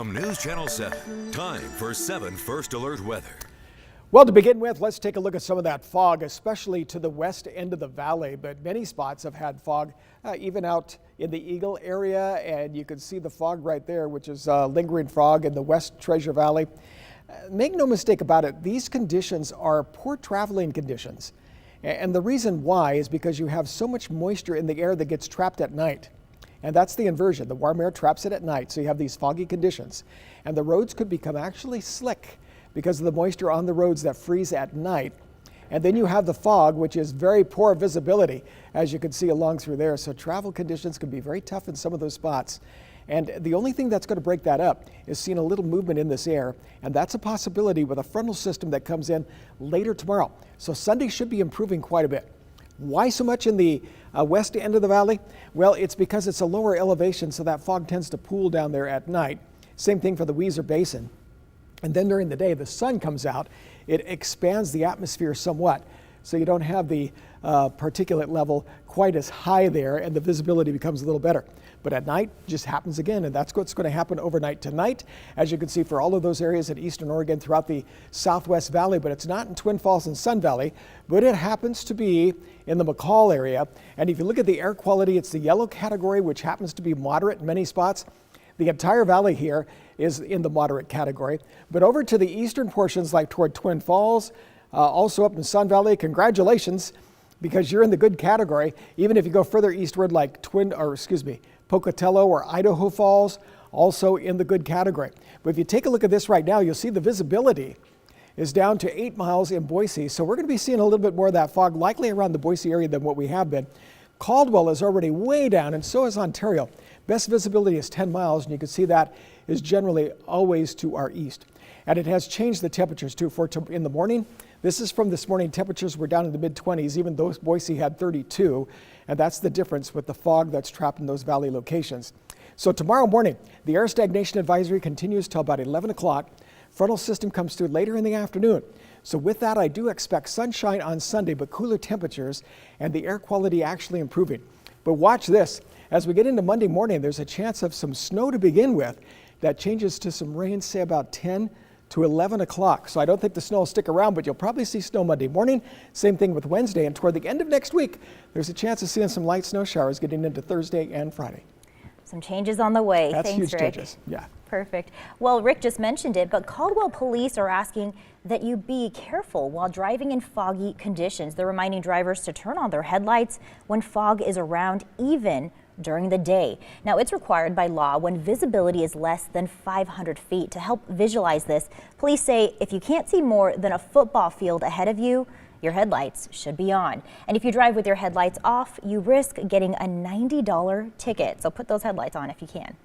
From News Channel 7, time for 7 First Alert weather. Well, to begin with, let's take a look at some of that fog, especially to the west end of the valley. But many spots have had fog, even out in the Eagle area. And you can see the fog right there, which is lingering fog in the West Treasure Valley. Make no mistake about it, these conditions are poor traveling conditions. And the reason why is because you have so much moisture in the air that gets trapped at night. And that's the inversion. The warm air traps it at night, so you have these foggy conditions. And the roads could become actually slick because of the moisture on the roads that freeze at night. And then you have the fog, which is very poor visibility, as you can see along through there. So travel conditions can be very tough in some of those spots. And the only thing that's going to break that up is seeing a little movement in this air. And that's a possibility with a frontal system that comes in later tomorrow. So Sunday should be improving quite a bit. Why so much in the west end of the valley? Well, it's because it's a lower elevation, so that fog tends to pool down there at night. Same thing for the Weiser Basin. And then during the day, the sun comes out. It expands the atmosphere somewhat, so you don't have the particulate level quite as high there, and the visibility becomes a little better. But at night, it just happens again, and that's what's going to happen overnight tonight, as you can see for all of those areas in eastern Oregon throughout the Southwest Valley. But it's not in Twin Falls and Sun Valley, but it happens to be in the McCall area. And if you look at the air quality, it's the yellow category, which happens to be moderate in many spots. The entire valley here is in the moderate category. But over to the eastern portions, like toward Twin Falls, also up in Sun Valley, congratulations, because you're in the good category. Even if you go further eastward, like Pocatello or Idaho Falls, also in the good category. But if you take a look at this right now, you'll see the visibility is down to 8 miles in Boise. So we're going to be seeing a little bit more of that fog, likely around the Boise area than what we have been. Caldwell is already way down, and so is Ontario. Best visibility is 10 miles, and you can see that is generally always to our east. And it has changed the temperatures too. In the morning, this is from this morning, temperatures were down in the mid-20s, even though Boise had 32. And that's the difference with the fog that's trapped in those valley locations. So tomorrow morning, the air stagnation advisory continues till about 11 o'clock. Frontal system comes through later in the afternoon. So with that, I do expect sunshine on Sunday, but cooler temperatures and the air quality actually improving. But watch this. As we get into Monday morning, there's a chance of some snow to begin with. That changes to some rain, say about 10 to 11 o'clock. So I don't think the snow will stick around, but you'll probably see snow Monday morning. Same thing with Wednesday. And toward the end of next week, there's a chance of seeing some light snow showers getting into Thursday and Friday. Some changes on the way. That's Thanks, huge Rick. changes. Yeah. Perfect. Well, Rick just mentioned it, but Caldwell police are asking that you be careful while driving in foggy conditions. They're reminding drivers to turn on their headlights when fog is around, even during the day. Now, it's required by law when visibility is less than 500 feet. To help visualize this, police say if you can't see more than a football field ahead of you, your headlights should be on. And if you drive with your headlights off, you risk getting a $90 ticket. So put those headlights on if you can.